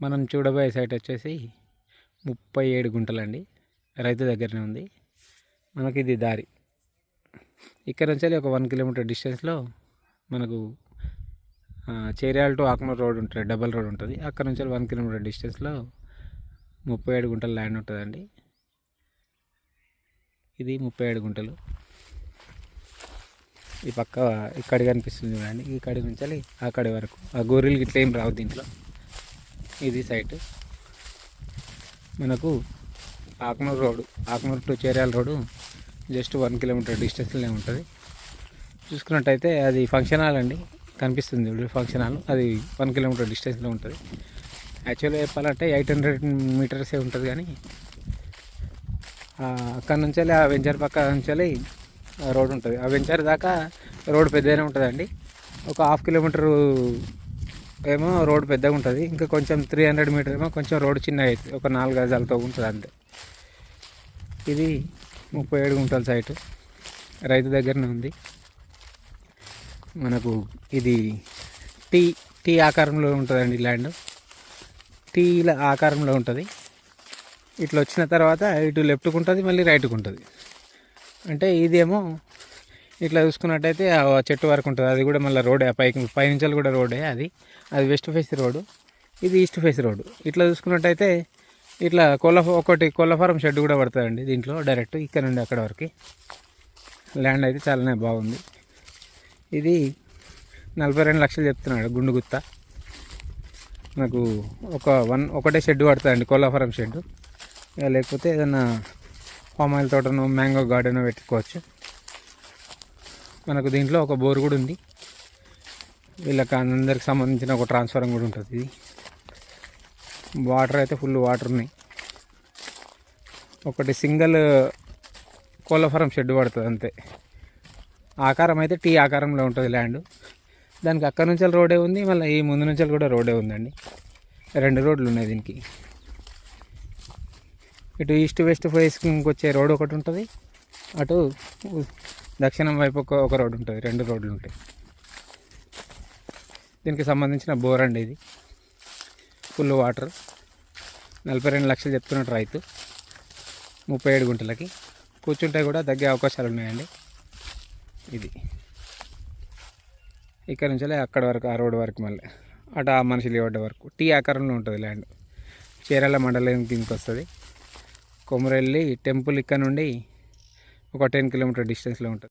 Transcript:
మనం చూడబోయే సైట్ వచ్చేసి 37 గుంటలండి. రైతు దగ్గరనే ఉంది. మనకి ఇది దారి. ఇక్కడ నుంచి ఒక 1 కిలోమీటర్ డిస్టెన్స్లో మనకు చేర్యాల టు ఆక్నూర్ రోడ్ ఉంటుంది, డబల్ రోడ్ ఉంటుంది. అక్కడ నుంచి 1 కిలోమీటర్ డిస్టెన్స్లో 37 గుంటల ల్యాండ్ ఉంటుందండి. ఇది 37 గుంటలు. ఈ పక్క ఇక్కడ కనిపిస్తుంది చూడండి, ఇక్కడి నుంచి అక్కడి వరకు ఆ గోరీలు ఇట్లా ఏం రావు దీంట్లో. ఇది సైట్. మనకు Aknoor to Cheriyal road just 1 kilometre డిస్టెన్స్లోనే ఉంటుంది. చూసుకున్నట్టయితే అది ఫంక్షన్ హాల్ అండి, కనిపిస్తుంది ఫంక్షన్ హాల్. అది 1 కిలోమీటర్ డిస్టెన్స్లో ఉంటుంది. యాక్చువల్గా చెప్పాలంటే 800 మీటర్సే ఉంటుంది, కానీ అక్కడ నుంచి ఆ వెంచర్ పక్క నుంచి రోడ్ ఉంటుంది. ఆ వెంచర్ దాకా రోడ్ పెద్దగానే ఉంటుందండి. ఒక 1/2 కిలోమీటరు ఏమో రోడ్ పెద్దగా ఉంటుంది. ఇంకా కొంచెం 300 మీటర్ ఏమో కొంచెం రోడ్ చిన్నగా అవుతుంది, ఒక 4 గజాలతో ఉంటుంది అంతే. ఇది 37 గుంటల సైటు రైతు దగ్గరనే ఉంది. మనకు ఇది టీ ఆకారంలో ఉంటుందండి ల్యాండ్. టీల ఆకారంలో ఉంటుంది. ఇట్లా వచ్చిన తర్వాత ఇటు లెఫ్ట్కి ఉంటుంది, మళ్ళీ రైట్కి ఉంటుంది. అంటే ఇదేమో ఇట్లా చూసుకున్నట్టయితే ఆ చెట్టు వరకు ఉంటుంది. అది కూడా మళ్ళీ రోడే, పైనుంచి కూడా రోడే. అది వెస్ట్ ఫేస్ రోడ్డు, ఇది ఈస్ట్ ఫేస్ రోడ్డు. ఇట్లా చూసుకున్నట్టయితే ఇట్లా కోళ్ళ ఫారం షెడ్ కూడా పడుతుందండి దీంట్లో. డైరెక్ట్ ఇక్కడ నుండి అక్కడ వరకు ల్యాండ్ అయితే చాలానే బాగుంది. ఇది 42 లక్షలు చెప్తున్నాడు గుండు గుత్త. నాకు ఒకటే షెడ్ పడుతుందండి, కోళ్ళ ఫారం షెడ్. లేకపోతే ఏదైనా పామ్ ఆయిల్ తోటనో మ్యాంగో గార్డెనో పెట్టుకోవచ్చు. మనకు దీంట్లో ఒక బోర్ కూడా ఉంది. వీళ్ళకి అందరికి సంబంధించిన ఒక ట్రాన్స్ఫారం కూడా ఉంటుంది. ఇది వాటర్ అయితే ఫుల్ వాటర్ ఉన్నాయి. ఒకటి సింగిల్ కోళ్ళ ఫారం షెడ్ పడుతుంది అంతే. ఆకారం అయితే టీ ఆకారంలో ఉంటుంది ల్యాండ్. దానికి అక్కడ నుంచి రోడే ఉంది, మళ్ళీ ఈ ముందు నుంచి కూడా రోడే ఉందండి. 2 రోడ్లు ఉన్నాయి దీనికి. ఇటు ఈస్ట్ వెస్ట్ ఫేస్కి వచ్చే రోడ్ ఒకటి ఉంటుంది, అటు దక్షిణం వైపు ఒక రోడ్ ఉంటుంది. 2 రోడ్లు ఉంటాయి. దీనికి సంబంధించిన బోర్ అండి ఇది. Full water. 42 లక్షలు చెప్తున్నట్టు రైతు. 37 గుంటలకి కూర్చుంటే కూడా తగ్గే అవకాశాలు ఉన్నాయండి. ఇది ఇక్కడ నుంచి అక్కడ వరకు, ఆ రోడ్ వరకు, మళ్ళీ అటు ఆ మనుషులు ఇవ్వడం వరకు టీ ఆకారంలో ఉంటుంది ల్యాండ్. చేర్యాల మండలం కిందకి వస్తుంది. కొమరెల్లి టెంపుల్ ఇక్కడ నుండి ఒక 10 కిలోమీటర్ డిస్టెన్స్లో ఉంటుంది.